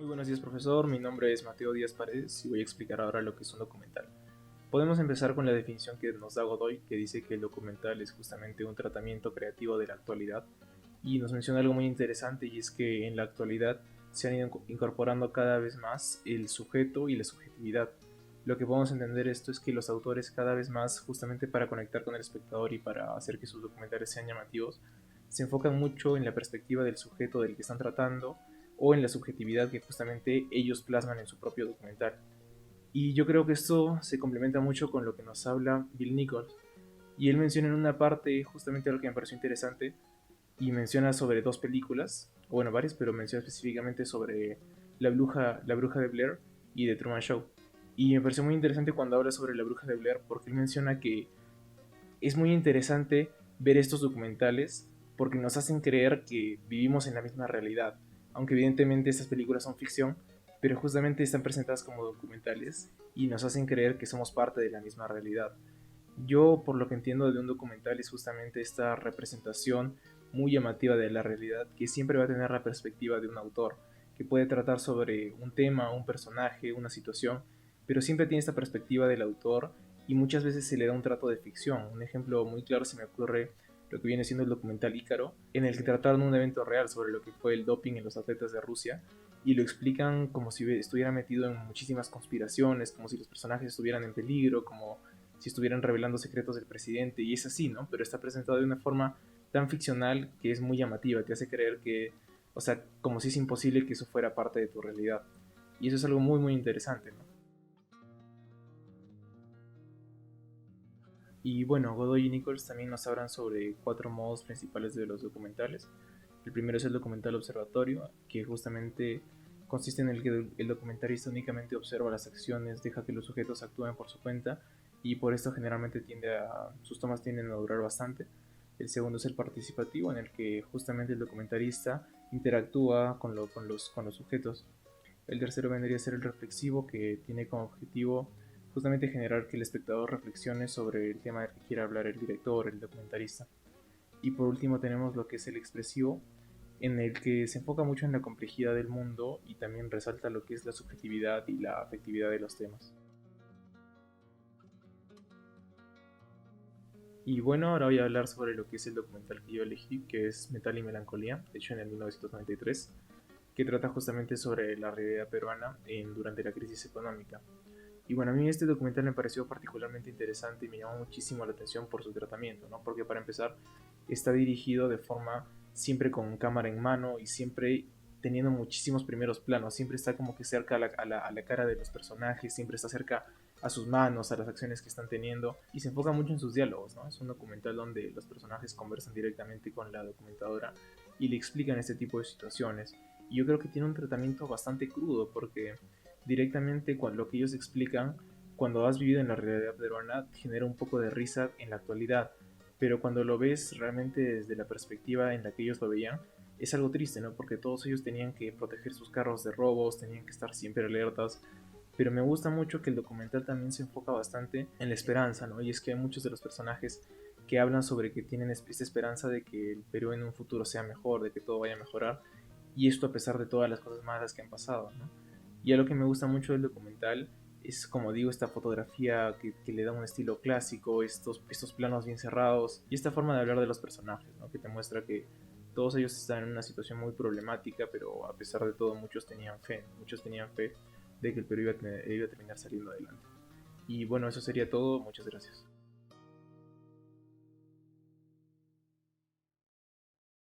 Muy buenos días, profesor. Mi nombre es Mateo Díaz Paredes y voy a explicar ahora lo que es un documental. Podemos empezar con la definición que nos da Godoy, que dice que el documental es justamente un tratamiento creativo de la actualidad, y nos menciona algo muy interesante, y es que en la actualidad se han ido incorporando cada vez más el sujeto y la subjetividad. Lo que podemos entender esto es que los autores cada vez más, justamente para conectar con el espectador y para hacer que sus documentales sean llamativos, se enfocan mucho en la perspectiva del sujeto del que están tratando o en la subjetividad que justamente ellos plasman en su propio documental. Y yo creo que esto se complementa mucho con lo que nos habla Bill Nichols. Y él menciona en una parte justamente algo que me pareció interesante, y menciona sobre dos películas, o bueno, varias, pero menciona específicamente sobre la bruja de Blair y The Truman Show. Y me pareció muy interesante cuando habla sobre La Bruja de Blair, porque él menciona que es muy interesante ver estos documentales porque nos hacen creer que vivimos en la misma realidad, aunque evidentemente estas películas son ficción, pero justamente están presentadas como documentales y nos hacen creer que somos parte de la misma realidad. Yo, por lo que entiendo de un documental, es justamente esta representación muy llamativa de la realidad que siempre va a tener la perspectiva de un autor, que puede tratar sobre un tema, un personaje, una situación, pero siempre tiene esta perspectiva del autor y muchas veces se le da un trato de ficción. Un ejemplo muy claro se me ocurre lo que viene siendo el documental Ícaro, en el que trataron un evento real sobre lo que fue el doping en los atletas de Rusia y lo explican como si estuviera metido en muchísimas conspiraciones, como si los personajes estuvieran en peligro, como si estuvieran revelando secretos del presidente, y es así, ¿no? Pero está presentado de una forma tan ficcional que es muy llamativa, te hace creer que, o sea, como si es imposible que eso fuera parte de tu realidad. Y eso es algo muy, muy interesante, ¿no? Y bueno, Godoy y Nichols también nos hablan sobre cuatro modos principales de los documentales. El primero es el documental observatorio, que justamente consiste en el que el documentalista únicamente observa las acciones, deja que los sujetos actúen por su cuenta y por esto generalmente sus tomas tienden a durar bastante. El segundo es el participativo, en el que justamente el documentalista interactúa con los sujetos. El tercero vendría a ser el reflexivo, que tiene como objetivo justamente generar que el espectador reflexione sobre el tema del que quiera hablar el director, el documentalista. Y por último tenemos lo que es el expresivo, en el que se enfoca mucho en la complejidad del mundo y también resalta lo que es la subjetividad y la afectividad de los temas. Y bueno, ahora voy a hablar sobre lo que es el documental que yo elegí, que es Metal y Melancolía, hecho en el 1993, que trata justamente sobre la realidad peruana durante la crisis económica. Y bueno, a mí este documental me pareció particularmente interesante y me llamó muchísimo la atención por su tratamiento, ¿no? Porque para empezar, está dirigido de forma siempre con cámara en mano y siempre teniendo muchísimos primeros planos, siempre está como que cerca a la cara de los personajes, siempre está cerca a sus manos, a las acciones que están teniendo y se enfoca mucho en sus diálogos, ¿no? Es un documental donde los personajes conversan directamente con la documentadora y le explican este tipo de situaciones. Y yo creo que tiene un tratamiento bastante crudo porque directamente lo que ellos explican cuando has vivido en la realidad peruana genera un poco de risa en la actualidad, pero cuando lo ves realmente desde la perspectiva en la que ellos lo veían, es algo triste, ¿no? Porque todos ellos tenían que proteger sus carros de robos, tenían que estar siempre alertas, pero me gusta mucho que el documental también se enfoca bastante en la esperanza, ¿no? Y es que hay muchos de los personajes que hablan sobre que tienen esta esperanza de que el Perú en un futuro sea mejor, de que todo vaya a mejorar, y esto a pesar de todas las cosas malas que han pasado, ¿no? Y algo que me gusta mucho del documental es, como digo, esta fotografía que le da un estilo clásico, estos planos bien cerrados y esta forma de hablar de los personajes, ¿no? Que te muestra que todos ellos están en una situación muy problemática, pero a pesar de todo muchos tenían fe de que el Perú iba a terminar saliendo adelante. Y bueno, eso sería todo, muchas gracias.